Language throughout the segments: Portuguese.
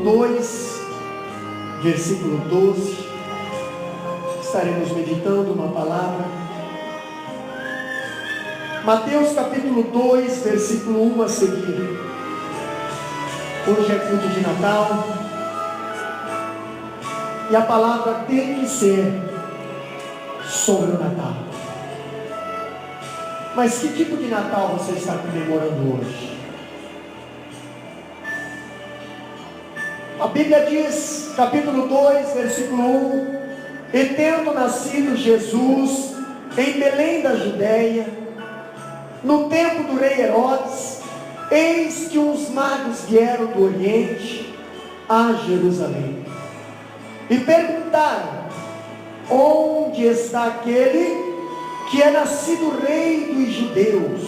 2, versículo 12, estaremos meditando uma palavra. Mateus capítulo 2, versículo 1 a seguir. Hoje é culto de Natal, e a palavra tem que ser sobre o Natal. Mas que tipo de Natal você está comemorando hoje? A Bíblia diz, capítulo 2, versículo 1: E tendo nascido Jesus em Belém da Judéia, no tempo do rei Herodes, eis que uns magos vieram do Oriente a Jerusalém e perguntaram: onde está aquele que é nascido rei dos judeus?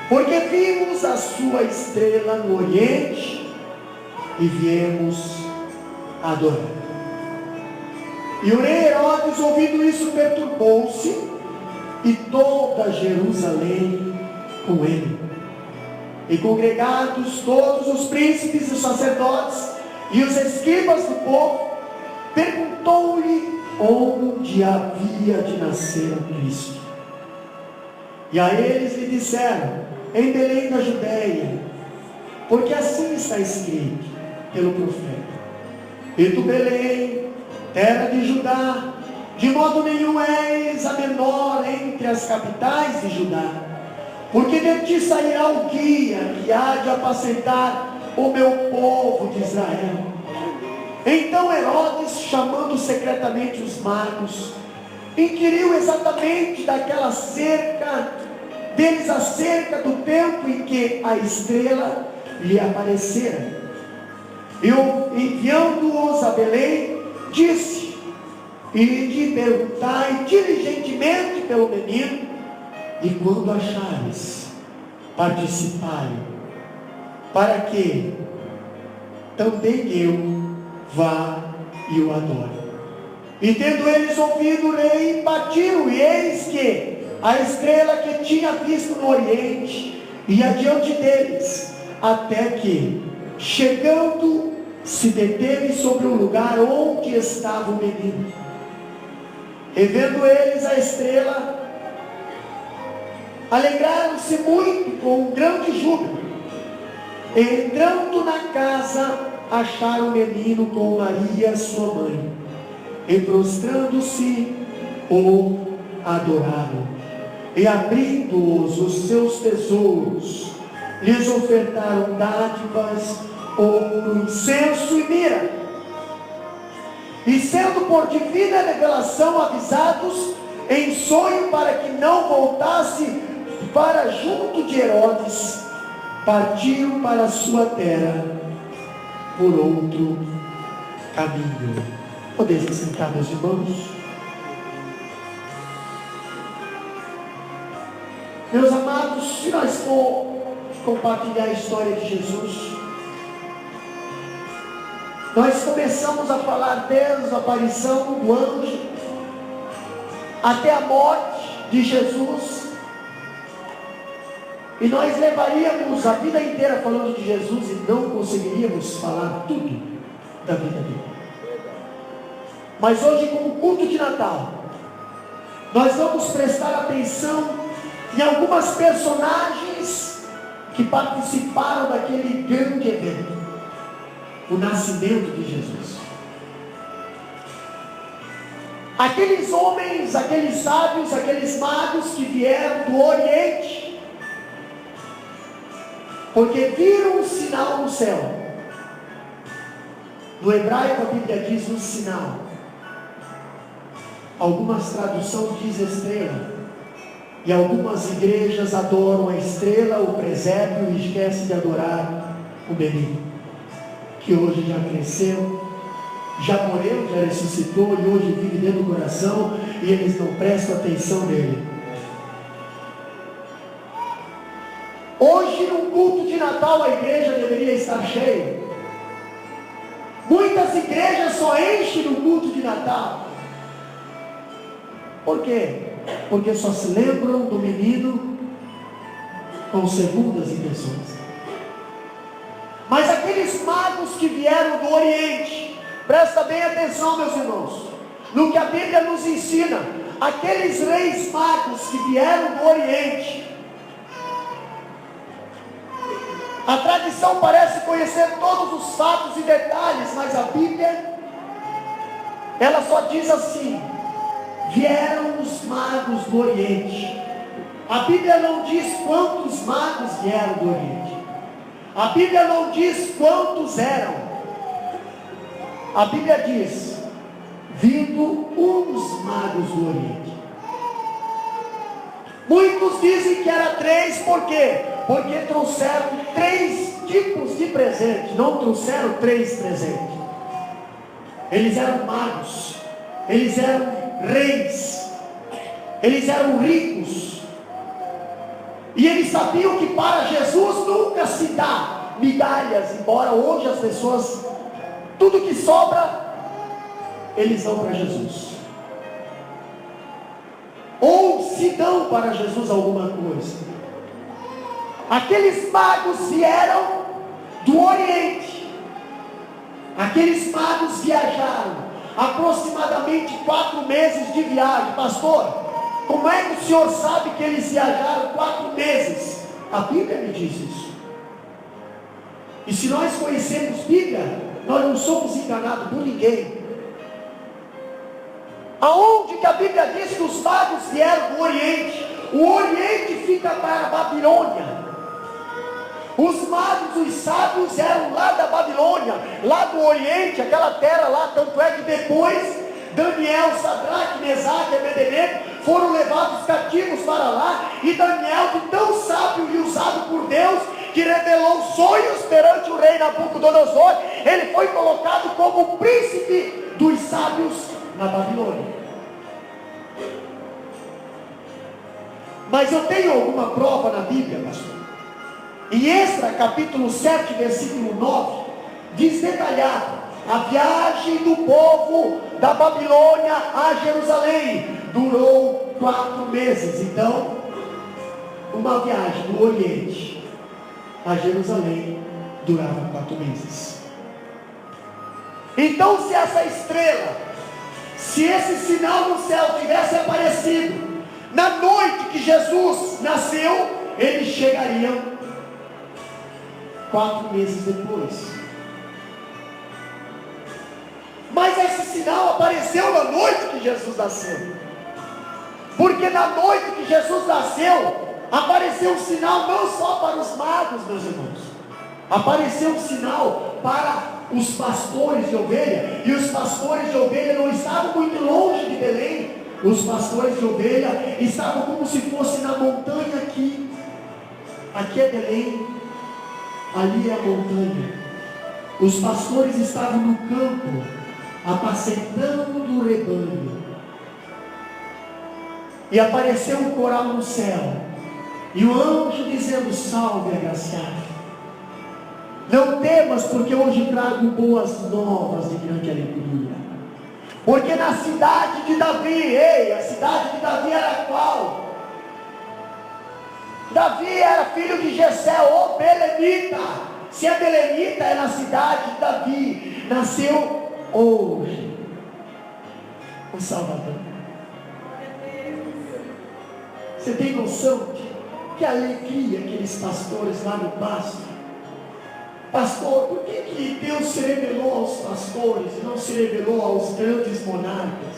Porque vimos a sua estrela no Oriente e viemos adorar. E o rei Herodes, ouvindo isso, perturbou-se, e toda Jerusalém com ele. E congregados todos os príncipes, os sacerdotes e os escribas do povo, perguntou-lhe onde havia de nascer o Cristo. E a eles lhe disseram: em Belém da Judéia, porque assim está escrito pelo profeta: E tu, Belém, terra de Judá, de modo nenhum és a menor entre as capitais de Judá, porque de ti sairá o guia que há de apacentar o meu povo de Israel. Então Herodes, chamando secretamente os magos, inquiriu exatamente deles acerca do tempo em que a estrela lhe aparecera. E enviando-os a Belém, disse: ide perguntai diligentemente pelo menino, e quando achares, participai, para que também eu vá e o adore. E tendo eles ouvido o rei, partiram, e eis que a estrela que tinha visto no Oriente ia diante deles, até que, chegando, se deteve sobre o lugar onde estava o menino. E vendo eles a estrela, alegraram-se muito com um grande júbilo. E entrando na casa, acharam o menino com Maria, sua mãe, e prostrando-se, o adoraram. E abrindo-os os seus tesouros, lhes ofertaram dádivas, ouro, incenso e mira. E sendo por divina revelação avisados em sonho para que não voltasse para junto de Herodes, partiram para a sua terra por outro caminho. Podeis sentar, meus irmãos. Meus amados, se nós for compartilhar a história de Jesus, nós começamos a falar desde a aparição do anjo até a morte de Jesus, e nós levaríamos a vida inteira falando de Jesus e não conseguiríamos falar tudo da vida dele. Mas hoje, como culto de Natal, nós vamos prestar atenção em algumas personagens que participaram daquele grande evento, o nascimento de Jesus. Aqueles homens, aqueles sábios, aqueles magos que vieram do Oriente, porque viram um sinal no céu. No hebraico a Bíblia diz um sinal. Algumas traduções diz estrela, e algumas igrejas adoram a estrela, o presépio, e esquecem de adorar o menino, que hoje já cresceu, já morreu, já ressuscitou e hoje vive dentro do coração, e eles não prestam atenção nele. Hoje, no culto de Natal, a igreja deveria estar cheia. Muitas igrejas só enchem no culto de Natal. Por quê? Porque só se lembram do menino com segundas intenções. Mas aquele aqueles magos que vieram do Oriente, presta bem atenção, meus irmãos, no que a Bíblia nos ensina. Aqueles reis magos que vieram do Oriente, a tradição parece conhecer todos os fatos e detalhes, mas a Bíblia, ela só diz assim: vieram os magos do Oriente. A Bíblia não diz quantos magos vieram do Oriente. A Bíblia não diz quantos eram. A Bíblia diz: vindo uns magos do Oriente. Muitos dizem que era 3, por quê? Porque trouxeram 3 tipos de presente, não trouxeram 3 presentes. Eles eram magos, eles eram reis, eles eram ricos, e eles sabiam que para Jesus nunca se dá migalhas, embora hoje as pessoas, tudo que sobra, eles dão para Jesus, ou se dão para Jesus alguma coisa. Aqueles magos vieram do Oriente, aqueles magos viajaram, aproximadamente 4 meses de viagem. Pastor, como é que o senhor sabe que eles viajaram 4 meses? A Bíblia me diz isso. E se nós conhecemos Bíblia, nós não somos enganados por ninguém. Aonde que a Bíblia diz que os magos vieram do Oriente? O Oriente fica para a Babilônia. Os magos, os sábios eram lá da Babilônia, lá do Oriente, aquela terra lá. Tanto é que depois Daniel, Sadraque, Mesaque e Abednego foram levados cativos para lá, e Daniel, de tão sábio e usado por Deus, que revelou sonhos perante o rei Nabucodonosor, ele foi colocado como príncipe dos sábios na Babilônia. Mas eu tenho alguma prova na Bíblia, pastor? Em Esdras, capítulo 7, versículo 9, diz detalhado: a viagem do povo da Babilônia a Jerusalém durou 4 meses. Então, uma viagem do Oriente a Jerusalém durava 4 meses. Então, se essa estrela, se esse sinal no céu tivesse aparecido na noite que Jesus nasceu, eles chegariam 4 meses depois. Mas esse sinal apareceu na noite que Jesus nasceu, porque na noite que Jesus nasceu, apareceu um sinal não só para os magos, meus irmãos, apareceu um sinal para os pastores de ovelha. E os pastores de ovelha não estavam muito longe de Belém. Os pastores de ovelha estavam como se fosse na montanha aqui. Aqui é Belém, ali é a montanha. Os pastores estavam no campo, apacentando do rebanho. E apareceu um coral no céu, e o anjo dizendo: salve, agraciado, não temas, porque hoje trago boas novas de grande alegria. Porque na cidade de Davi, a cidade de Davi era qual? Davi era filho de Jessé, o belemita. Se a belemita é na cidade de Davi, nasceu hoje o Salvador. Você tem noção de que alegria aqueles pastores lá no pasto? Pastor, por que Deus se revelou aos pastores e não se revelou aos grandes monarcas?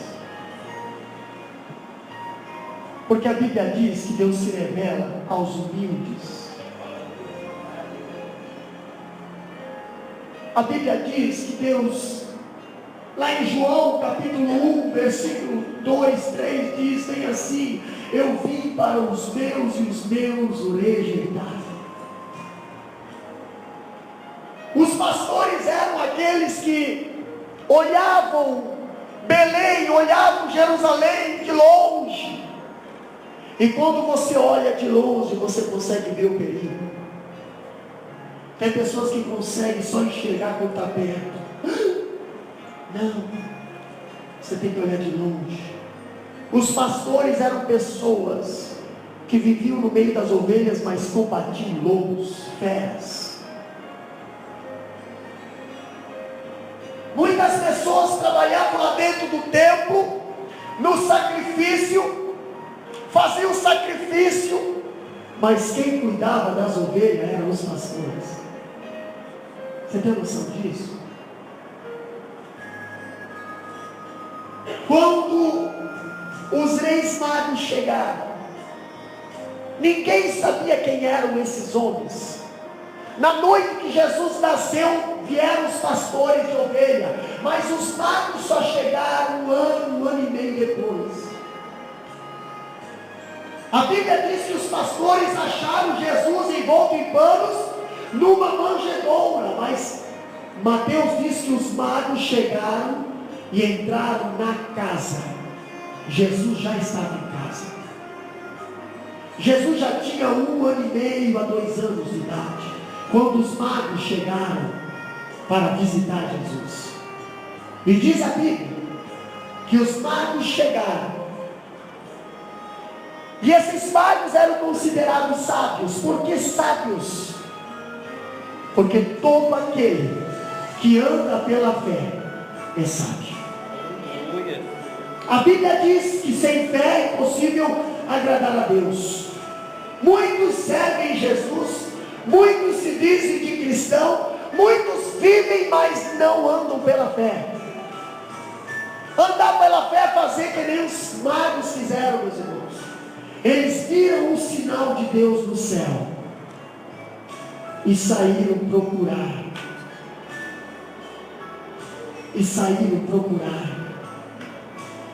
Porque a Bíblia diz que Deus se revela aos humildes. A Bíblia diz que Deus, lá em João capítulo 1, versículo 2, 3, diz bem assim: eu vim para os meus e os meus o rejeitaram. Os pastores eram aqueles que olhavam Belém, olhavam Jerusalém de longe. E quando você olha de longe, você consegue ver o perigo. Tem pessoas que conseguem só enxergar quando está perto. Não, você tem que olhar de longe. Os pastores eram pessoas que viviam no meio das ovelhas, mas combatiam lobos, feras. Muitas pessoas trabalhavam lá dentro do templo, no sacrifício, faziam sacrifício, mas quem cuidava das ovelhas eram os pastores. Você tem noção disso? Quando os reis magos chegaram, ninguém sabia quem eram esses homens. Na noite que Jesus nasceu, vieram os pastores de ovelha, mas os magos só chegaram um ano e meio depois. A Bíblia diz que os pastores acharam Jesus envolto em panos numa manjedoura, mas Mateus diz que os magos chegaram e entraram na casa. Jesus já estava em casa. Jesus já tinha 1 ano e meio a 2 anos de idade, quando os magos chegaram para visitar Jesus. E diz a Bíblia que os magos chegaram, e esses magos eram considerados sábios. Por que sábios? Porque todo aquele que anda pela fé é sábio. A Bíblia diz que sem fé é impossível agradar a Deus. Muitos servem Jesus, muitos se dizem de cristão, muitos vivem, mas não andam pela fé. Andar pela fé é fazer que nem os magos fizeram, meus irmãos. Eles viram o sinal de Deus no céu e saíram procurar.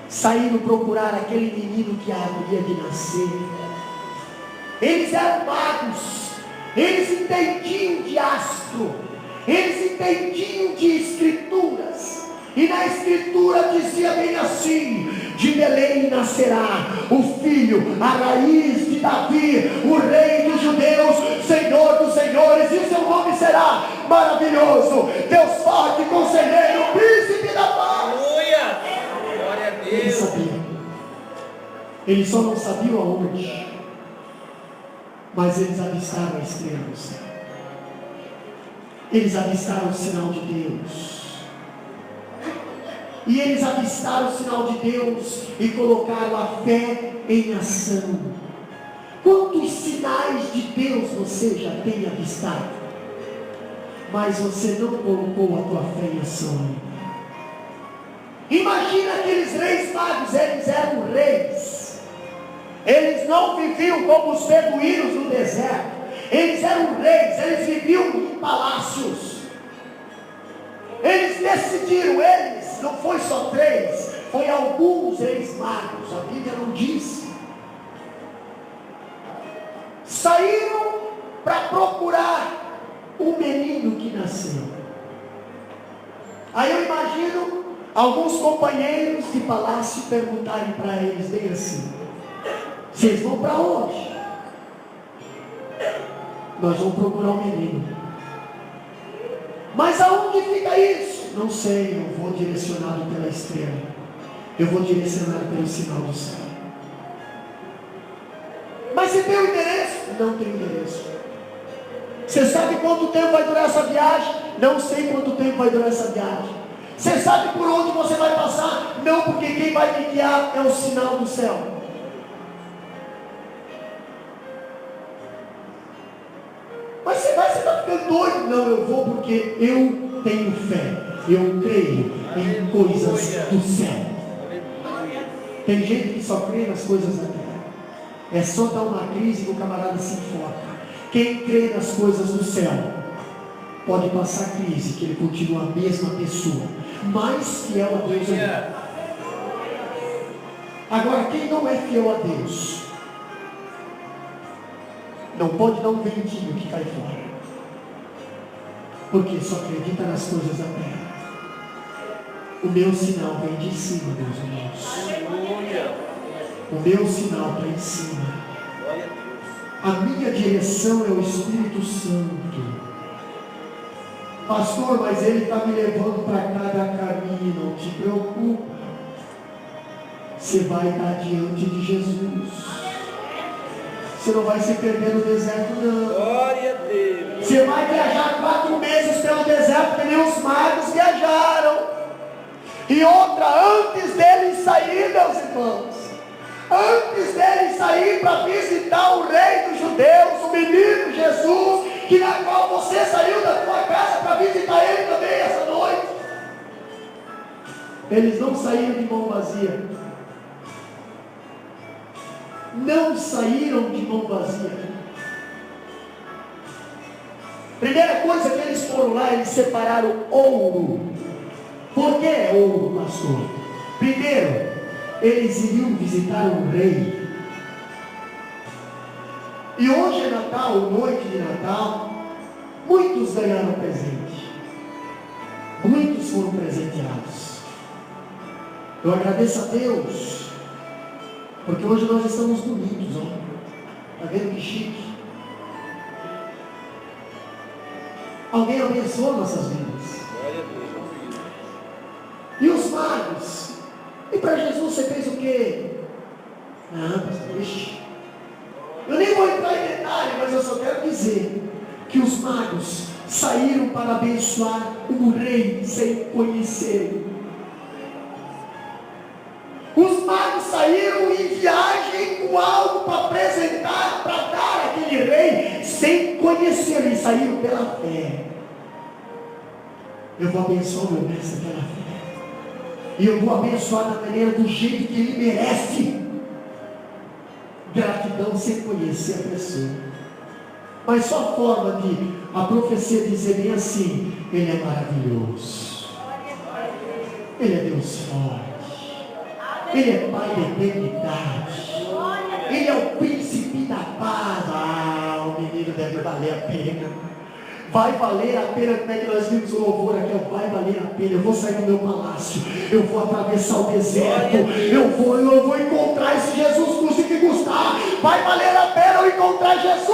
Saíram procurar aquele menino que havia de nascer. Eles eram magos, eles entendiam de astro, eles entendiam de escrituras. E na escritura dizia bem assim: de Belém nascerá o filho, a raiz de Davi, o rei dos judeus, Senhor dos senhores, e o seu nome será maravilhoso, Deus forte, conselheiro, príncipe da paz. Aleluia! Glória a Deus. Eles sabiam, eles só não sabiam aonde, mas eles avistaram a estrela do céu, eles avistaram o sinal de Deus. E eles avistaram o sinal de Deus e colocaram a fé em ação. Quantos sinais de Deus você já tem avistado, mas você não colocou a tua fé em ação? Imagina aqueles reis magos, eles eram reis. Eles não viviam como os beduínos no deserto. Eles eram reis, eles viviam em palácios. Eles decidiram, não foi só 3, foi alguns reis magos, a Bíblia não diz. Saíram para procurar o menino que nasceu. Aí eu imagino alguns companheiros de palácio perguntarem para eles bem assim: vocês vão para onde? Nós vamos procurar o menino. Mas aonde fica isso? Não sei, eu vou direcionado pela estrela. Eu vou direcionado pelo sinal do céu. Mas você tem o endereço? Não tem endereço. Você sabe quanto tempo vai durar essa viagem? Não sei quanto tempo vai durar essa viagem. Você sabe por onde você vai passar? Não, porque quem vai me guiar é o sinal do céu. Mas você está ficando doido? Não, eu vou porque eu tenho fé. Eu creio em coisas do céu. Tem gente que só crê nas coisas da terra. É só dar uma crise e o camarada se enfoca. Quem crê nas coisas do céu pode passar crise, que ele continua a mesma pessoa, mais fiel a Deus ainda. Agora, quem não é fiel a Deus não pode dar um ventinho que cai fora, porque só acredita nas coisas da terra. O meu sinal vem de cima, meus irmãos. O meu sinal está em cima. A minha direção é o Espírito Santo. Pastor, mas ele está me levando para cada caminho. Não te preocupa. Você vai estar diante de Jesus. Você não vai se perder no deserto, não. Glória a Deus. Você vai viajar 4 meses pelo deserto, que nem os magos viajaram. E outra, antes dele sair, meus irmãos, antes dele sair para visitar o rei dos judeus, o menino Jesus, que na qual você saiu da tua casa para visitar ele também essa noite, eles não saíram de mão vazia. Não saíram de mão vazia. Primeira coisa que eles foram lá, eles separaram ouro. Por que ouro, pastor? Primeiro, eles iriam visitar o rei. E hoje é Natal, noite de Natal, muitos ganharam presente. Muitos foram presenteados. Eu agradeço a Deus, porque hoje nós estamos bonitos, ó. Está vendo que chique? Alguém abençoou nossas vidas. E os magos? E para Jesus você fez o quê? Ixi. Eu nem vou entrar em detalhe, mas eu só quero dizer que os magos saíram para abençoar o rei sem conhecê-lo. Os magos saíram em viagem com algo para apresentar, para dar àquele rei, sem conhecê-lo, e saíram pela fé. Eu vou abençoar o meu mestre pela fé, e eu vou abençoar da maneira, do jeito que ele merece. Gratidão sem conhecer a pessoa, mas só a forma de a profecia dizer bem assim: ele é maravilhoso, ele é Deus forte, ele é Pai da eternidade, ele é o príncipe da paz. O menino deve valer a pena. Vai valer a pena. Como é que nós vimos o louvor aqui? Vai valer a pena. Eu vou sair do meu palácio, eu vou atravessar o deserto, eu vou encontrar esse Jesus, custe que custar. Vai valer a pena eu encontrar Jesus.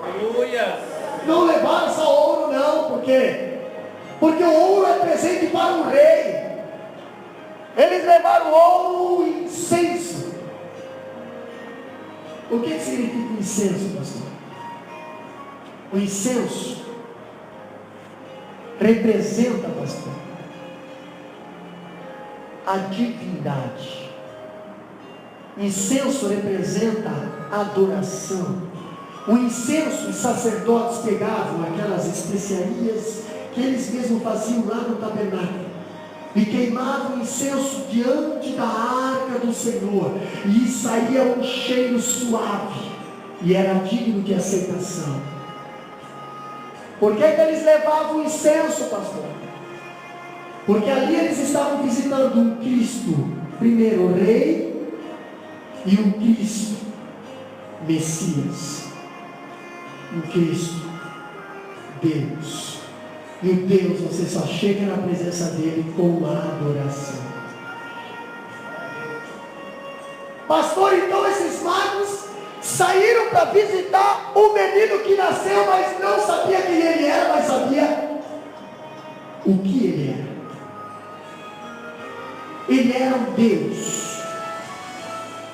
Aleluia. Não levaram só ouro, não. Por quê? Porque o ouro é presente para o rei. Eles levaram ouro e incenso. O que significa incenso, pastor? O incenso representa, pastor, a divindade. Incenso representa a adoração. O incenso, os sacerdotes pegavam aquelas especiarias que eles mesmos faziam lá no tabernáculo e queimavam incenso diante da arca do Senhor, e saía um cheiro suave e era digno de aceitação. Por que eles levavam incenso, pastor? Porque ali eles estavam visitando um Cristo, primeiro o Rei, e um Cristo, Messias. Um Cristo, Deus. E o Deus, você só chega na presença dele com a adoração. Pastor, então esses magos saíram para visitar o menino que nasceu, mas não sabia quem ele era, mas sabia o que ele era. Ele era um Deus.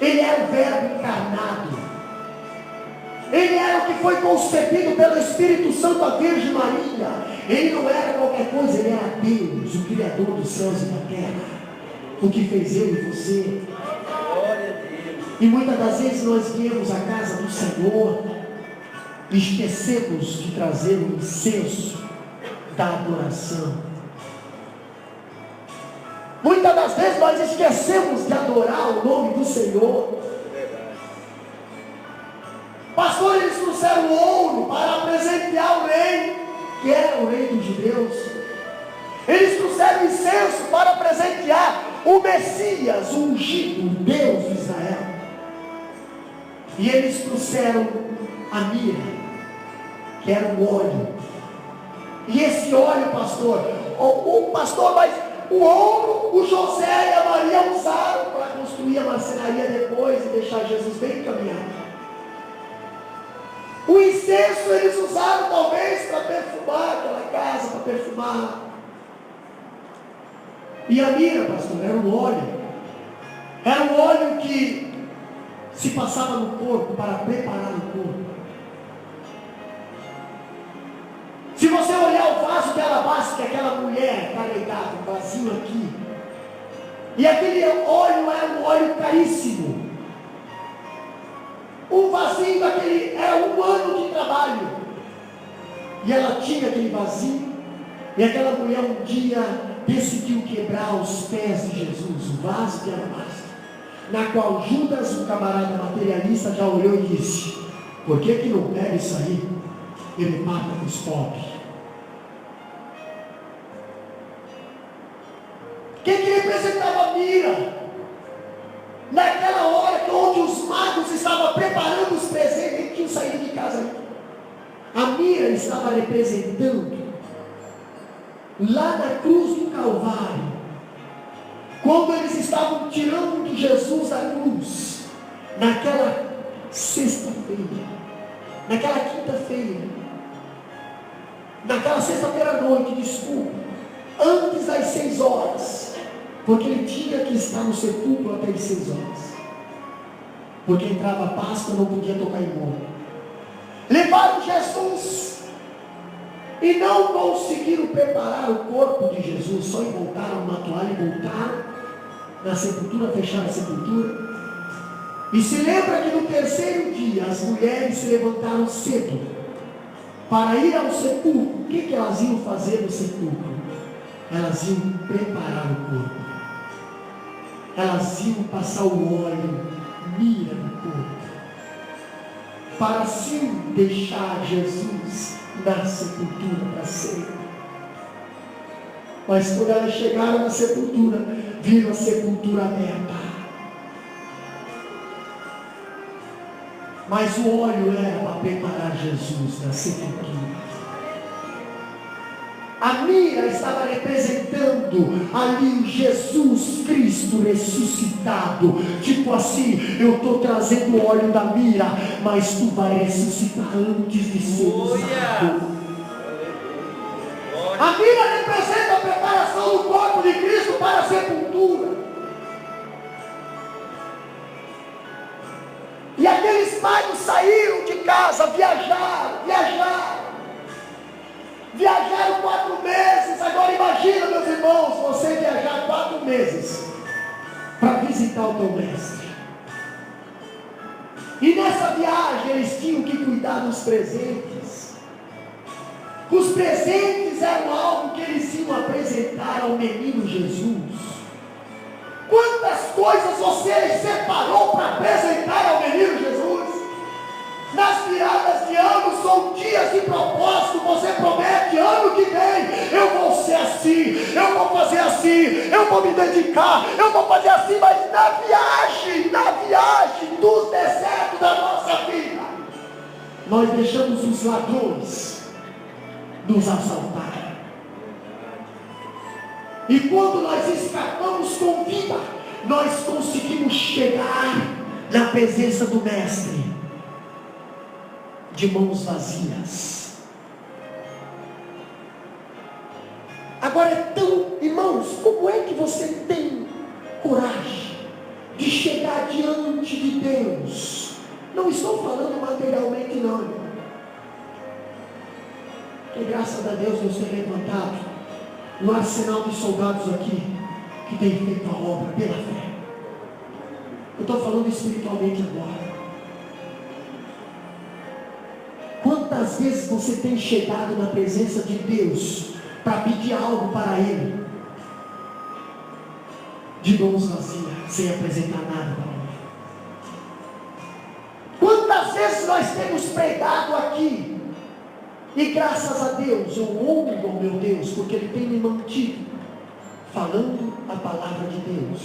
Ele era o Verbo encarnado. Ele era o que foi concebido pelo Espírito Santo, a Virgem Maria. Ele não era qualquer coisa, ele era Deus, o Criador dos céus e da terra, o que fez eu e você. E muitas das vezes nós viemos à casa do Senhor e esquecemos de trazer o incenso da adoração. Muitas das vezes nós esquecemos de adorar o nome do Senhor. Pastor, eles trouxeram ouro para presentear o rei, que era o rei dos judeus. Eles trouxeram incenso para presentear o Messias, o ungido, o Deus de Israel. E eles trouxeram a mirra, que era o óleo. E esse óleo, pastor, mas o ouro, o José e a Maria usaram para construir a marcenaria depois e deixar Jesus bem encaminhado. O incenso eles usaram talvez para perfumar aquela casa, para perfumar. E a mirra, pastor, era um óleo. Era um óleo que se passava no corpo para preparar o corpo. Se você olhar o vaso de alabastro que aquela mulher está deitada, um vasinho aqui, E aquele óleo era um óleo caríssimo. Um vasinho daquele era 1 ano de trabalho. E ela tinha aquele vasinho. E aquela mulher um dia decidiu quebrar os pés de Jesus, o vaso de alabastro, na qual Judas, um camarada materialista, já olhou e disse: por que não pega isso aí? Ele mata os pobres. O que representava a mira? Naquela hora que onde os magos estavam preparando os presentes, eles tinham saído de casa. A mira estava representando lá na cruz do Calvário, quando eles estavam tirando Jesus da cruz, naquela sexta-feira, naquela quinta-feira, naquela sexta-feira à noite, desculpa, antes das 6 horas, porque ele tinha que estar no sepulcro até as 6 horas, porque entrava a Páscoa, não podia tocar em morto. Levaram Jesus e não conseguiram preparar o corpo de Jesus, só envoltaram uma toalha e voltaram na sepultura, fecharam a sepultura. E se lembra que no terceiro dia as mulheres se levantaram cedo para ir ao sepulcro. O que elas iam fazer no sepulcro? Elas iam preparar o corpo. Elas iam passar o óleo, mira no corpo, para assim deixar Jesus na sepultura para sempre. Mas quando elas chegaram na sepultura, viram a sepultura aberta. Mas o óleo era para preparar Jesus na sepultura. A mira estava representando ali o Jesus Cristo ressuscitado. Tipo assim, eu estou trazendo o óleo da mira, mas tu vai ressuscitar antes de ser usado. A mira representa a preparação do corpo de Cristo para a sepultura. E aqueles magos saíram de casa, viajaram 4 meses. Agora imagina, meus irmãos, você viajar 4 meses para visitar o teu mestre. E nessa viagem eles tinham que cuidar dos presentes. Os presentes eram algo que eles iam apresentar ao menino Jesus. Quantas coisas você separou para apresentar ao menino Jesus? Nas viradas de ano são dias de propósito. Você promete: ano que vem eu vou ser assim, eu vou fazer assim, eu vou me dedicar, eu vou fazer assim. Mas na viagem dos desertos da nossa vida, nós deixamos os ladrões nos assaltar. E quando nós escapamos com vida, nós conseguimos chegar na presença do Mestre de mãos vazias. Agora é tão, irmãos, como é que você tem coragem de chegar diante de Deus? Não estou falando materialmente não, irmão. Que graças a Deus Deus tem levantado no arsenal de soldados aqui que tem feito a obra pela fé. Eu estou falando espiritualmente agora. Quantas vezes você tem chegado na presença de Deus para pedir algo para Ele, de mãos vazias, sem apresentar nada para Ele? Quantas vezes nós temos pregado aqui, e graças a Deus eu honro ao meu Deus, porque Ele tem me mantido falando a palavra de Deus.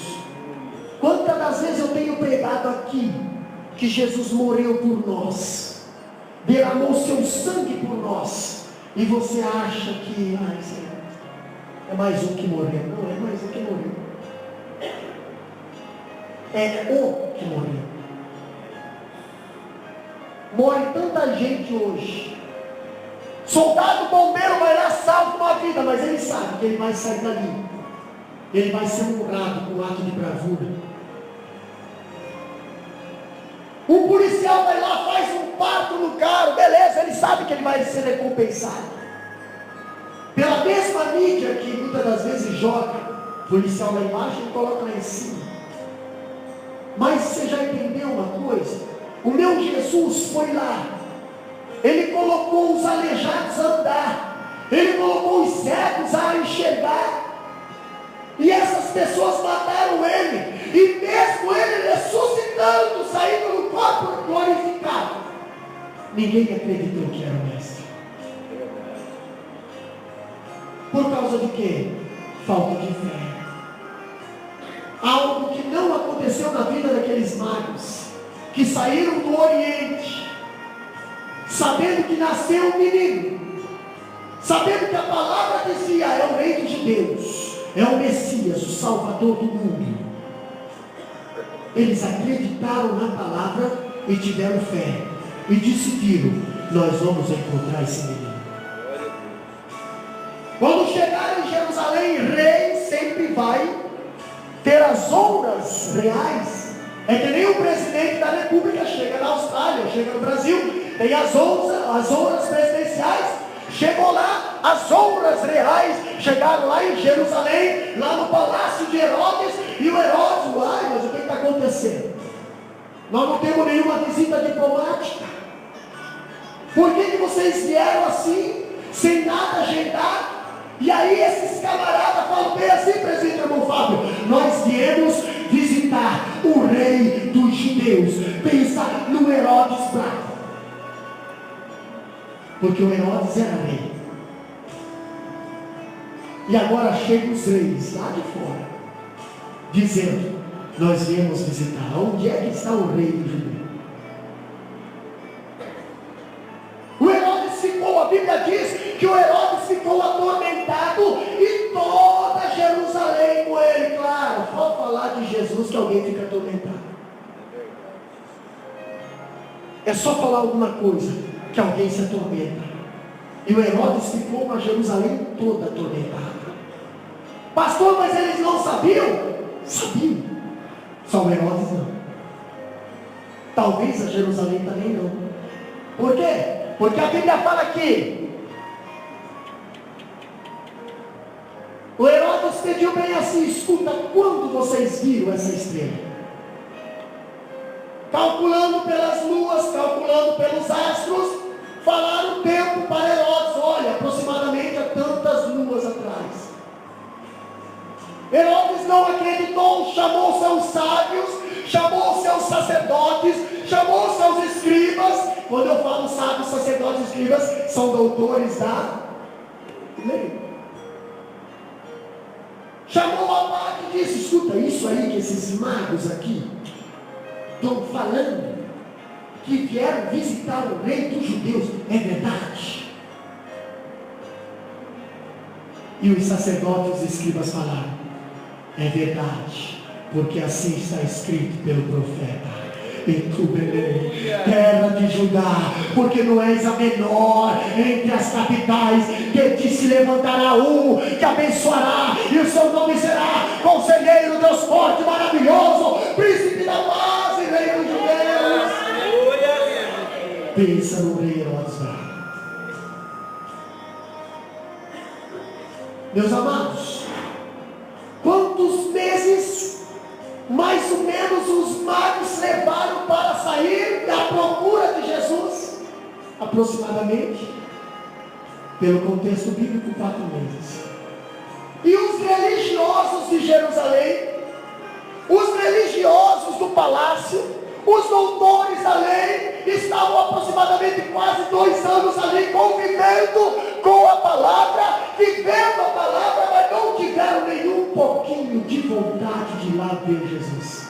Quantas das vezes eu tenho pregado aqui que Jesus morreu por nós, derramou seu sangue por nós, e você acha que é mais um que morreu? Não é mais um que morreu, é o que morreu. Morre tanta gente hoje. Soldado bombeiro vai lá, salva uma vida, mas ele sabe que ele vai sair dali, ele vai ser honrado com um ato de bravura. Um policial vai lá, faz um parto no carro, beleza, ele sabe que ele vai ser recompensado. Pela mesma mídia que muitas das vezes joga policial lá embaixo e coloca lá em cima. Mas você já entendeu uma coisa? O meu Jesus foi lá, Ele colocou os aleijados a andar, Ele colocou os cegos a enxergar, e essas pessoas mataram Ele, e mesmo Ele ressuscitando, saindo do corpo glorificado, ninguém acreditou que era o Mestre. Por causa de quê? Falta de fé. Algo que não aconteceu na vida daqueles magos, que saíram do Oriente, sabendo que nasceu um menino, sabendo que a palavra dizia, é o reino de Deus, é o Messias, o Salvador do mundo. Eles acreditaram na palavra e tiveram fé, e decidiram, nós vamos encontrar esse menino. Quando chegaram em Jerusalém, rei sempre vai ter as honras reais. É que nem o presidente da república chega na Austrália, chega no Brasil, tem as honras presidenciais. Chegou lá, as honras reais chegaram lá em Jerusalém, lá no palácio de Herodes, e o Herodes, mas o que está acontecendo? Nós não temos nenhuma visita diplomática. Por que vocês vieram assim, sem nada agendar? E aí esses camaradas falam bem assim, presidente irmão Fábio, nós viemos visitar o rei dos judeus. Pensa no Herodes bravo, porque o Herodes era rei. E agora chegam os reis lá de fora, dizendo, nós viemos visitar. Onde é que está o rei dos judeus? O Herodes ficou, a Bíblia diz que o Herodes ficou atormentado e toda Jerusalém com ele. Claro, pode falar de Jesus que alguém fica atormentado. É só falar alguma coisa que alguém se atormenta. E o Herodes ficou com a Jerusalém toda atormentada. Pastor, mas eles não sabiam? Sabiam. Só o Herodes não. Talvez a Jerusalém também não. Por quê? Porque a Bíblia fala que o Herodes pediu bem assim, escuta, quando vocês viram essa estrela? Calculando pelas luas, calculando pelos astros, falaram o tempo para Herodes, olha, aproximadamente há tantas luas atrás. Herodes não acreditou, chamou seus sábios, chamou seus sacerdotes, chamou seus escribas. Quando eu falo sábios, sacerdotes e escribas, são doutores da lei. Chamou a parte e disse, escuta, isso aí que esses magos aqui estão falando, que vieram visitar o rei dos judeus, é verdade? E os sacerdotes e os escribas falaram, é verdade, porque assim está escrito pelo profeta. E tu, Belém, terra de Judá, porque não és a menor entre as capitais, que te se levantará um que abençoará, e o seu nome será Conselheiro, Deus forte, maravilhoso, Príncipe da paz e Rei dos judeus. Pensa no rei Herodes bravo. Meus amados, quantos meses mais ou menos os magos levaram para sair à procura de Jesus? Aproximadamente, pelo contexto bíblico, 4 meses. E os religiosos de Jerusalém, os religiosos do palácio, os doutores da lei, estavam aproximadamente quase 2 anos ali convivendo com a palavra, vivendo a palavra, mas não tiveram nenhum pouquinho de vontade de ir lá ver Jesus.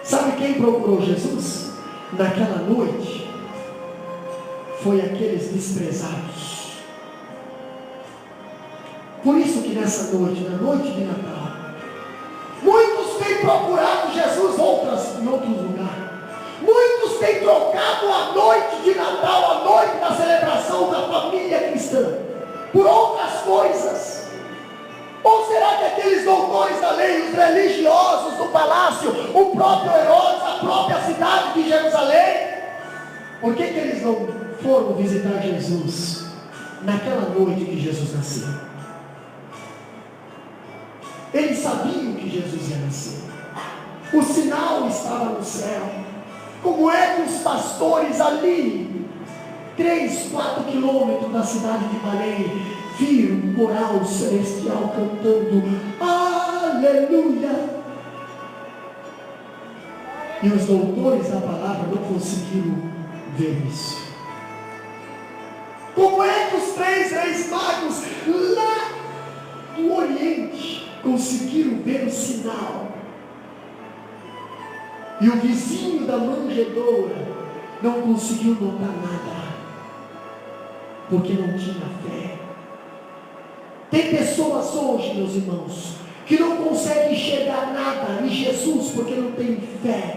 Sabe quem procurou Jesus? Naquela noite, foi aqueles desprezados. Por isso que nessa noite, na noite de Natal, muitos têm procurado Jesus em outros lugares. Muitos têm trocado a noite de Natal, a noite da celebração da família cristã, por outras coisas. Ou será que aqueles doutores da lei, os religiosos do palácio, o próprio Herodes, a própria cidade de Jerusalém, por que eles não foram visitar Jesus naquela noite que Jesus nasceu? Eles sabiam que Jesus ia nascer. O sinal estava no céu. Como é que os pastores ali, 3, 4 quilômetros da cidade de Belém, viram um coral celestial cantando aleluia? E os doutores da palavra não conseguiram ver isso. Como é que os 3 reis magos lá do Oriente conseguiram ver o sinal? E o vizinho da manjedoura não conseguiu notar nada, porque não tinha fé. Tem pessoas hoje, meus irmãos, que não conseguem enxergar nada em Jesus porque não tem fé.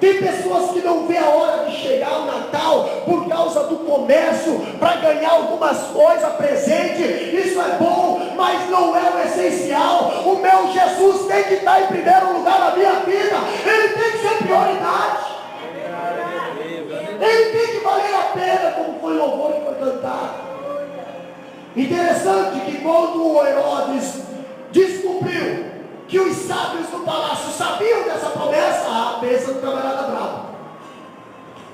Tem pessoas que não vê a hora de chegar o Natal por causa do comércio, para ganhar algumas coisas, presente. Isso é bom, mas não é o essencial. O meu Jesus tem que estar em primeiro lugar na minha vida. Ele tem que ser prioridade. Ele tem que valer a pena, como foi o louvor que foi cantado. Interessante que quando o Herodes descobriu que os sábios do palácio sabiam dessa promessa, a bênção do camarada bravo.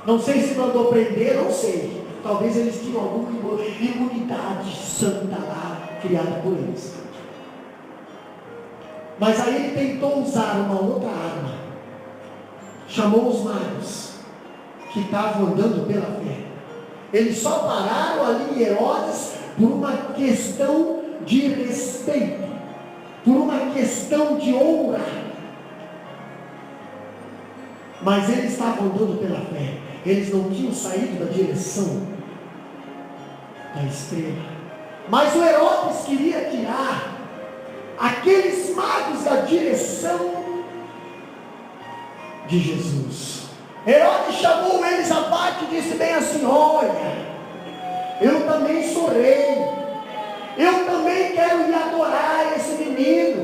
Não sei se mandou prender, não sei. Talvez eles tinham alguma imunidade santa lá, criada por eles. Mas aí ele tentou usar uma outra arma. Chamou os magos, que estavam andando pela fé. Eles só pararam ali em Herodes por uma questão de respeito, por uma questão de honra. Mas eles estavam andando pela fé. Eles não tinham saído da direção da estrela. Mas o Herodes queria tirar aqueles magos da direção de Jesus. Herodes chamou eles à parte e disse bem assim: olha, eu também sou rei, eu também quero ir adorar esse menino,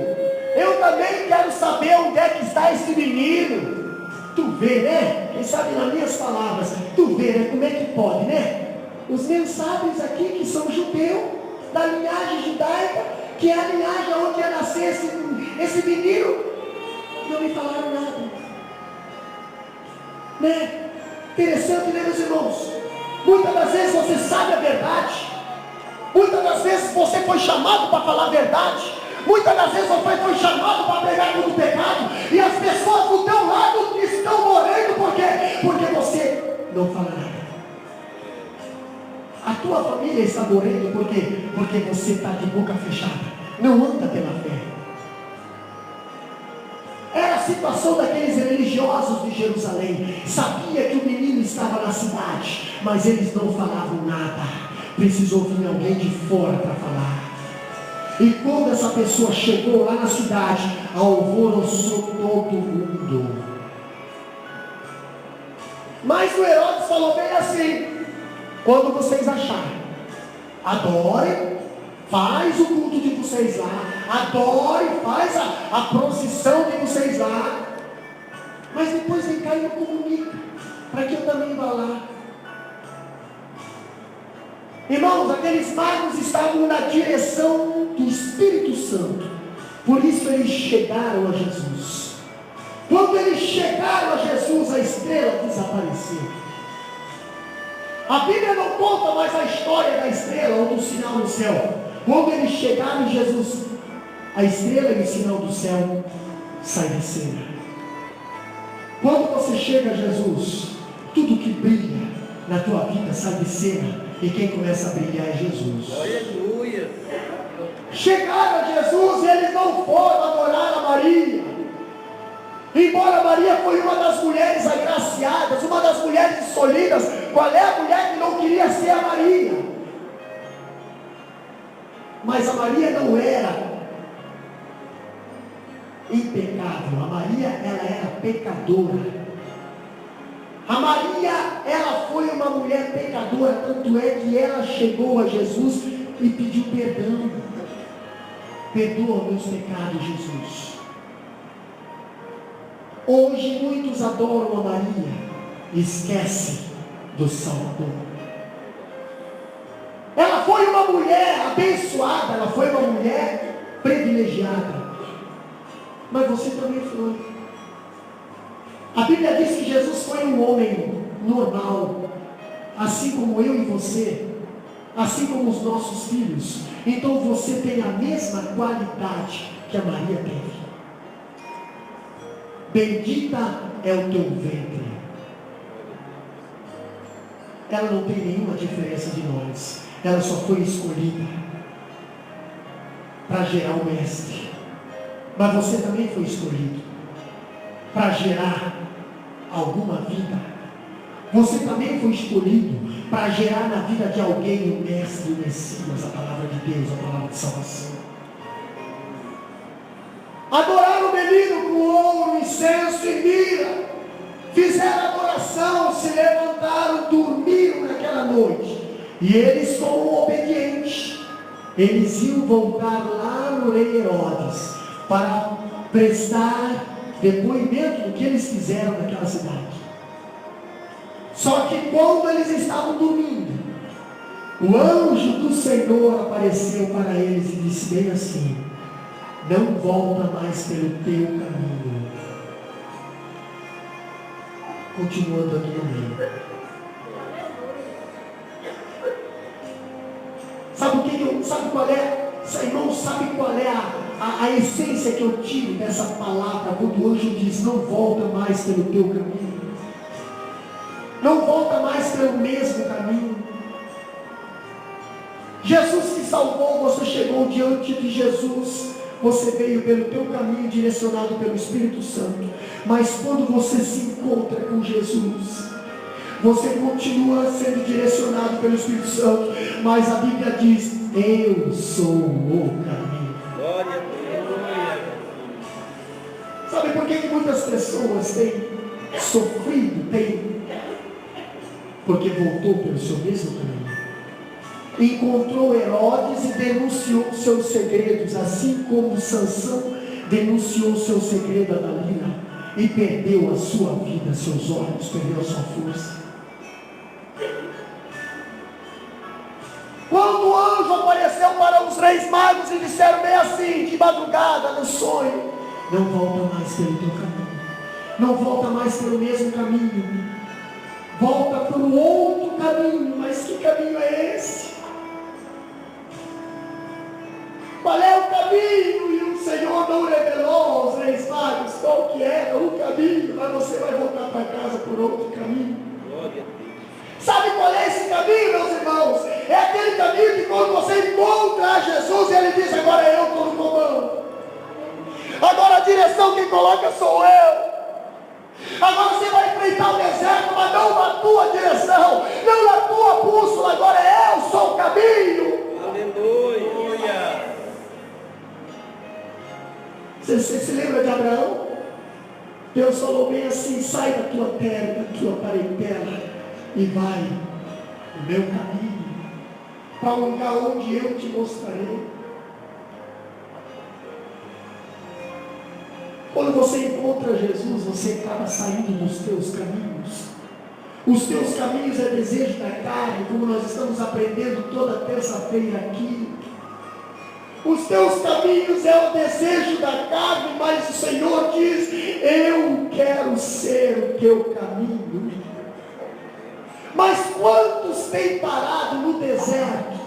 eu também quero saber onde é que está esse menino. Tu vê, né? Quem sabe nas minhas palavras, tu vê, né? Como é que pode, né? Os meus sábios aqui, que são judeus, da linhagem judaica, que é a linhagem onde ia nascer esse menino, não me falaram nada, né? Interessante, né, meus irmãos? Muitas das vezes você sabe a verdade, muitas das vezes você foi chamado para falar a verdade, muitas das vezes você foi chamado para pregar contra o pecado, e as pessoas do teu lado estão morrendo. Por quê? Porque você não fala nada. A tua família está morrendo por quê? Porque você está de boca fechada, não anda pela fé. Era a situação daqueles religiosos de Jerusalém. Sabia que o menino estava na cidade, mas eles não falavam nada. Precisou vir alguém de fora para falar. E quando essa pessoa chegou lá na cidade, alvoroçou todo mundo. Mas o Herodes falou bem assim: quando vocês acharem, adorem, faz o culto de vocês lá, adore, faz a procissão de vocês lá, mas depois vem cá e me comunica, para que eu também vá lá. Irmãos, aqueles magos estavam na direção do Espírito Santo, por isso eles chegaram a Jesus. Quando eles chegaram a Jesus, a estrela desapareceu. A Bíblia não conta mais a história da estrela ou do sinal no céu. Quando eles chegaram em Jesus, a estrela e o sinal do céu saem de cena. Quando você chega a Jesus, tudo que brilha na tua vida sai de cena, e quem começa a brilhar é Jesus. Aleluia. Chegaram a Jesus e eles não foram adorar a Maria. Embora Maria foi uma das mulheres agraciadas, uma das mulheres escolhidas. Qual é a mulher que não queria ser a Maria? Mas a Maria não era impecável. A Maria, ela era pecadora. A Maria, ela foi uma mulher pecadora, tanto é que ela chegou a Jesus e pediu perdão. Perdoa meus pecados, Jesus. Hoje muitos adoram a Maria e esquecem do Salvador. Ela foi uma mulher abençoada, ela foi uma mulher privilegiada. mas você também foi. A Bíblia diz que Jesus foi um homem normal, assim como eu e você, assim como os nossos filhos. Então você tem a mesma qualidade que a Maria teve. Bendita é o teu ventre. Ela não tem nenhuma diferença de nós. Ela só foi escolhida para gerar o mestre. Mas você também foi escolhido para gerar alguma vida. Você também foi escolhido para gerar na vida de alguém o mestre, o Messias, a palavra de Deus, a palavra de salvação. Adoraram o menino com ouro, incenso e mira. Fizeram adoração, se levantaram, dormiram naquela noite. E eles, como obedientes, eles iam voltar lá no rei Herodes para prestar depoimento do que eles fizeram naquela cidade. Só que quando eles estavam dormindo, o anjo do Senhor apareceu para eles e disse bem assim: não volta mais pelo teu caminho. Continuando aqui no meio. Sabe qual é? Irmão, sabe qual é a essência que eu tiro dessa palavra quando o anjo diz: não volta mais pelo teu caminho, não volta mais pelo mesmo caminho. Jesus te salvou, você chegou diante de Jesus, você veio pelo teu caminho direcionado pelo Espírito Santo. Mas quando você se encontra com Jesus, você continua sendo direcionado pelo Espírito Santo. Mas a Bíblia diz: eu sou o caminho. Glória a Deus. Sabe por que muitas pessoas têm sofrido? Porque voltou pelo seu mesmo caminho. Encontrou Herodes e denunciou seus segredos, assim como Sansão denunciou seu segredo a Dalila, e perdeu a sua vida, seus olhos, perdeu a sua força. Quando o anjo apareceu para os reis magos e disseram bem assim, de madrugada, no sonho: não volta mais pelo teu caminho, não volta mais pelo mesmo caminho, volta por um outro caminho. Mas que caminho é esse? Qual é o caminho? E o Senhor não revelou aos reis magos qual que era o caminho, mas você vai voltar para casa por outro caminho. Glória a Deus. Sabe qual é esse caminho, meus irmãos? É aquele caminho que quando você encontra Jesus, ele diz: agora eu estou no comando, agora a direção quem coloca sou eu. Agora você vai enfrentar o deserto, mas não na tua direção, não na tua bússola, agora eu sou o caminho. Aleluia. Você se lembra de Abraão? Deus falou bem assim: sai da tua terra, da tua parentela, e vai no meu caminho, para um lugar onde eu te mostrarei. Quando você encontra Jesus, você acaba saindo dos teus caminhos. Os teus caminhos é desejo da carne, como nós estamos aprendendo toda terça-feira aqui. Os teus caminhos é o desejo da carne, mas o Senhor diz: eu quero ser o teu caminho. Mas quantos têm parado no deserto?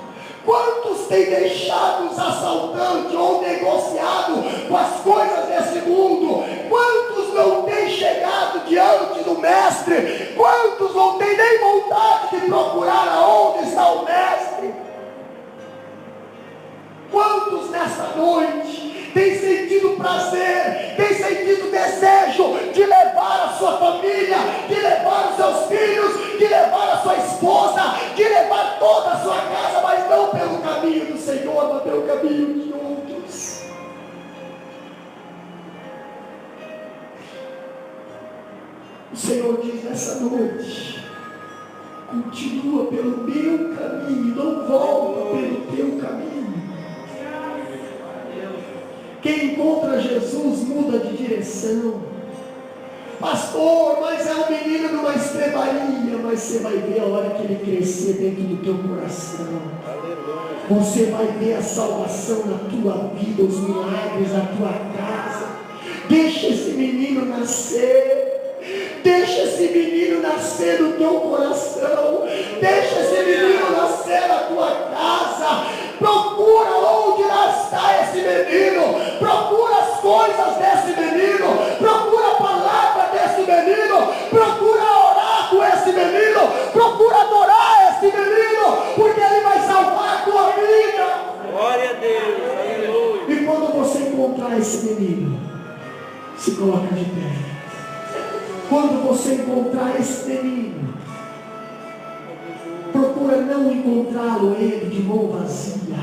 Quantos têm deixado os assaltantes ou negociado com as coisas desse mundo? Quantos não têm chegado diante do Mestre? Quantos não têm nem vontade de procurar aonde está o Mestre? Quantos nessa noite têm sentido prazer, têm sentido desejo de levar a sua família, de levar os seus filhos, de levar a sua esposa, de levar toda a sua casa, mas não pelo caminho do Senhor, mas pelo caminho de outros? O Senhor diz nessa noite: continua pelo meu caminho, não volta pelo teu caminho. Quem encontra Jesus muda de direção. Pastor, mas é um menino de uma estrebaria. Mas você vai ver a hora que ele crescer dentro do teu coração. Você vai ver a salvação na tua vida, os milagres na tua casa. Deixa esse menino nascer. Deixa esse menino nascer no teu coração. Deixa esse menino nascer na tua casa. Procura onde está esse menino. Procura as coisas desse menino. Procura a palavra desse menino. Procura orar com esse menino. Procura adorar esse menino. Porque ele vai salvar a tua vida. Glória a Deus. Aleluia. E quando você encontrar esse menino, se coloca de pé. Quando você encontrar esse menino, procura não encontrá-lo ele de mão vazia.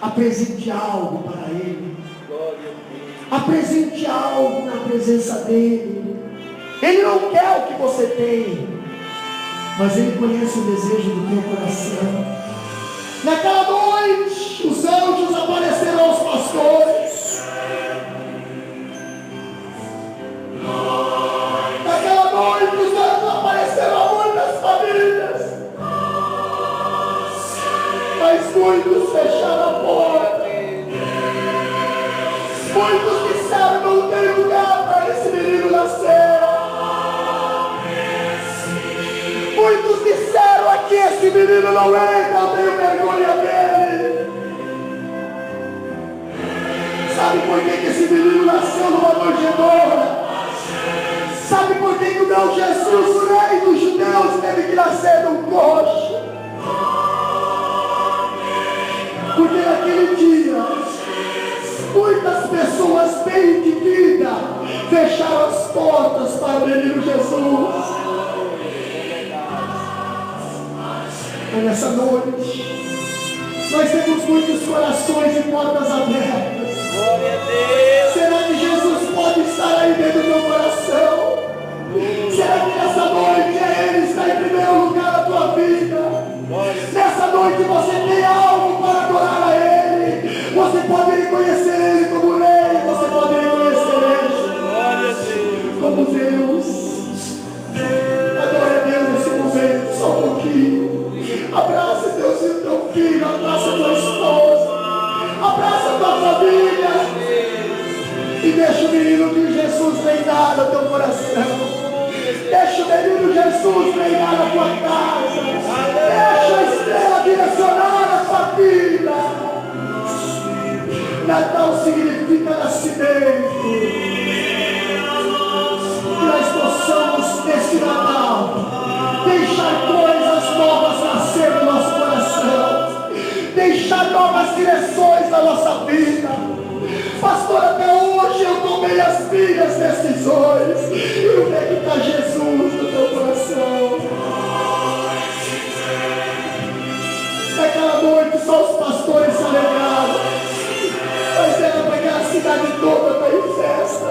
Apresente algo para ele. Apresente algo na presença dele. Ele não quer o que você tem, mas ele conhece o desejo do teu coração. Naquela noite, os anjos apareceram aos pastores. Naquela noite, os anjos apareceram a muitas famílias, mas muitos fecharam a porta. Muitos disseram: não tem lugar para esse menino nascer. Muitos disseram: aqui esse menino não entra, eu tenho vergonha dele. Sabe por que esse menino nasceu numa manjedoura? Sabe por que o meu Jesus, o rei dos judeus, teve que nascer num coxo? Porque naquele dia, muitas pessoas bem de vida fecharam as portas para o menino Jesus. Mas nessa noite, nós temos muitos corações e portas abertas. Glória a Deus. Será que Jesus pode estar aí dentro do teu coração? Será que nessa noite Ele está em primeiro lugar na tua vida? Nessa noite você tem algo para adorar a Ele. Você pode reconhecer Ele como Rei. Você pode reconhecer Ele como Deus. Adore a Deus nesse momento, só um pouquinho. Abraça Deus e o teu filho. Abraça a tua esposa. Abraça a tua família. E deixa o menino de Jesus reinar no teu coração. Deixa o menino Jesus reinar na tua casa. Deixa a estrela direcionar a tua vida. Natal significa nascimento. Que nós possamos nesse Natal deixar coisas novas nascer no nosso coração. Deixar novas direções na nossa vida. Pastor, até hoje eu tomei as minhas decisões. E onde é que está Jesus no teu coração? Naquela noite só os pastores se alegraram, mas era para que a cidade toda está em festa.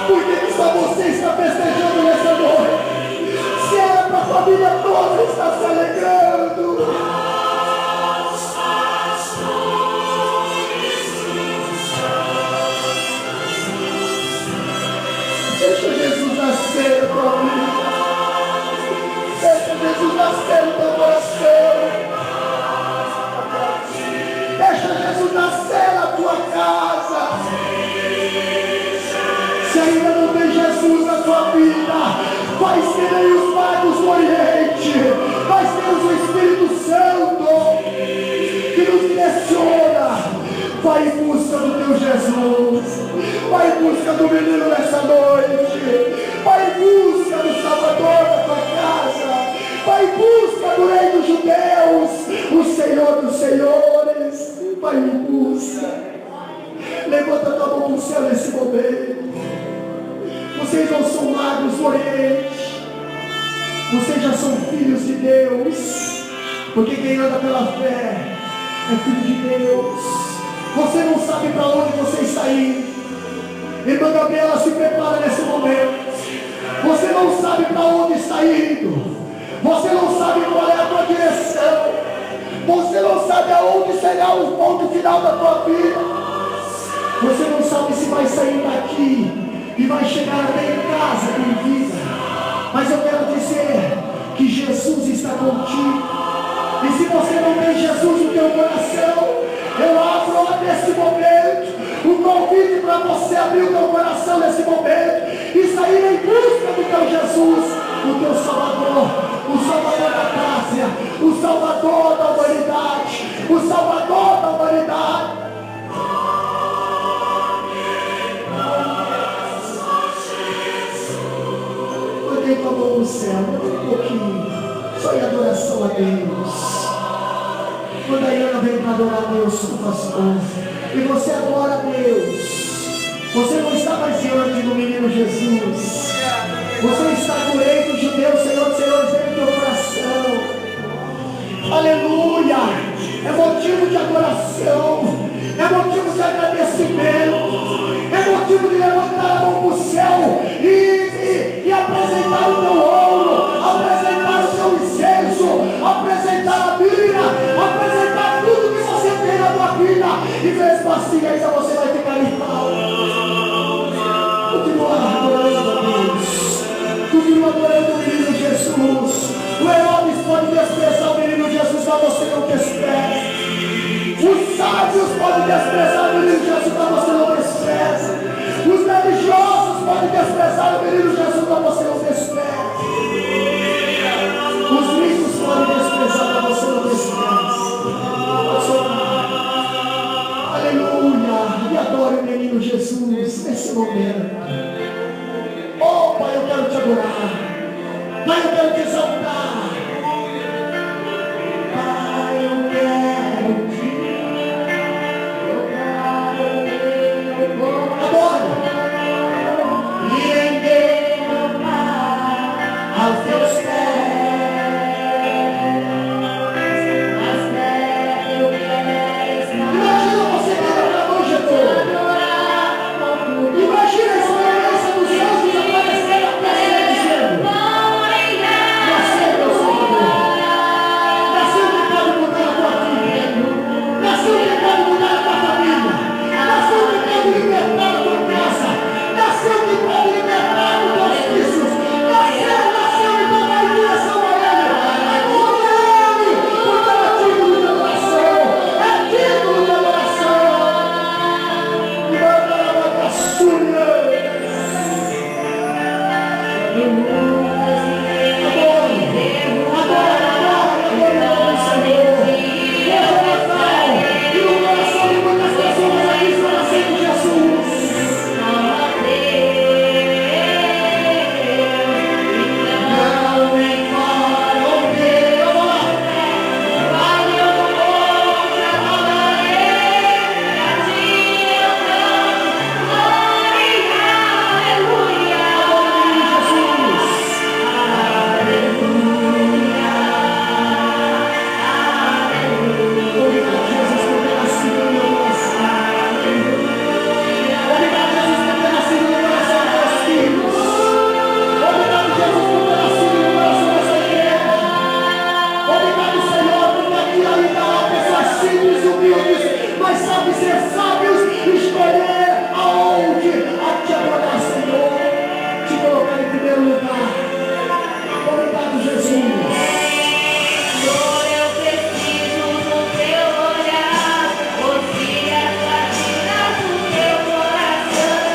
Por que só você está festejando nessa noite? Se era para a família toda estar se alegrando. Deixa Jesus nascer na tua vida. Deixa Jesus nascer no teu coração. Deixa Jesus nascer na tua casa. Se ainda não tem Jesus na tua vida, vai ser aí os magos do Oriente. Nós temos o Espírito Santo que nos direciona. Vai em busca do teu Jesus. Vai em busca do menino nessa noite. Vai em busca do Salvador da tua casa. Vai em busca do Rei dos Judeus, o Senhor dos Senhores. Vai em busca. Levanta a tua mão para o céu nesse momento. Vocês não são magos do Oriente. Vocês já são filhos de Deus. Porque quem anda pela fé é filho de Deus. Você não sabe para onde você está indo. Irmã Gabriela, se prepara nesse momento. Você não sabe para onde está indo. Você não sabe qual é a tua direção. Você não sabe aonde será o ponto final da tua vida. Você não sabe se vai sair daqui e vai chegar até em casa com vida. Mas eu quero dizer que Jesus está contigo. E se você não tem Jesus no teu coração, eu abro a nesse momento. O convite para você abrir o teu coração nesse momento e sair em busca do teu Jesus, o teu Salvador, o Salvador da pátria, o Salvador da humanidade, o Salvador da humanidade. Levante a mão no céu, um pouquinho, só em adoração a Deus. Quando a Ana vem para adorar a Deus com a esposa, e você adora a Deus, você não está mais diante do menino Jesus, você está no rei do judeu, Senhor dos Senhores, dentro do teu coração. Aleluia! É motivo de adoração, é motivo de agradecimento, é motivo de levantar a mão para o céu e apresentar o teu ouro, apresentar o teu incenso, apresentar a mira, apresentar tudo que você tem na tua vida, e mesmo assim ainda você vai ficar em pau. Continua adorando a Deus, continua adorando o menino Jesus. O Herodes pode desprezar o menino Jesus, mas você não despreza. Os sábios podem desprezar o menino Jesus, mas você não despreza. Os religiosos podem desprezar o menino Jesus, mas você não despreza. Os ricos podem desprezar, mas você não despreza. Aleluia! E adore o menino Jesus nesse momento. Oh Pai, eu quero te adorar. Pai, eu quero te exaltar. Pai, eu quero te aos teus pés, eu quero. Imagina você quebrando a mão, Jesus. Imagina a experiência dos anjos aparecendo a você dizendo: nasceu meu Salvador, nasceu que pode mudar a tua vida, nasceu que pode mudar a tua família, nasceu que pode libertar a tua casa, nasceu que pode libertar os teus vícios, nasceu e toda a direção a Ele. Adora Ele, porque é digno de adoração, é digno de adoração. E manda a caçulha. Adora o Senhor. E no coração de muitas pessoas aqui está nascendo Jesus. Mas sabe ser sábios e escolher aonde a te adorar, Senhor, te colocar em primeiro lugar. Obrigado, Jesus. Senhor, eu preciso do teu olhar, ouvir a tua vida do teu coração,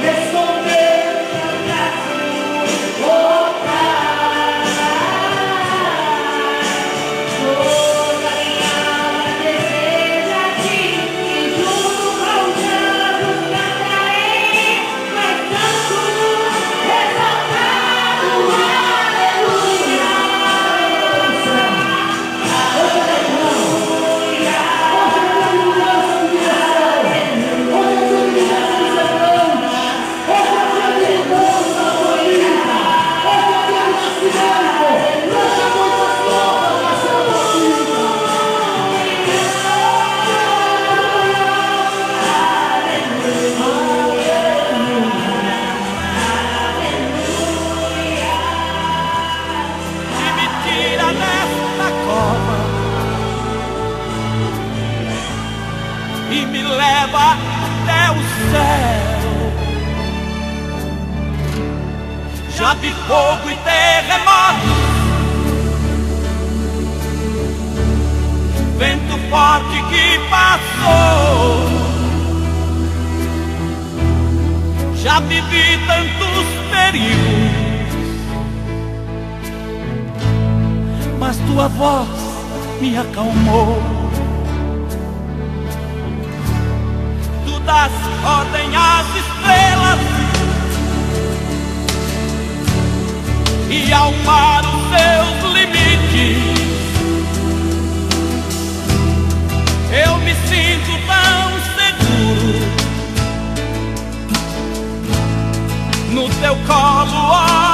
Responder, cantar tu voltar. Toda minha alma deseja ti, e junto com os anjos cantarei, mas tanto exaltado, aleluia. Que me tira desta cova e me leva até o céu. Já vi fogo e terremoto, vento forte que passou. Já vivi tantos perigos, mas tua voz me acalmou. Tu das ordem às estrelas e ao mar os seus limites. Eu me sinto tão seguro no teu colo.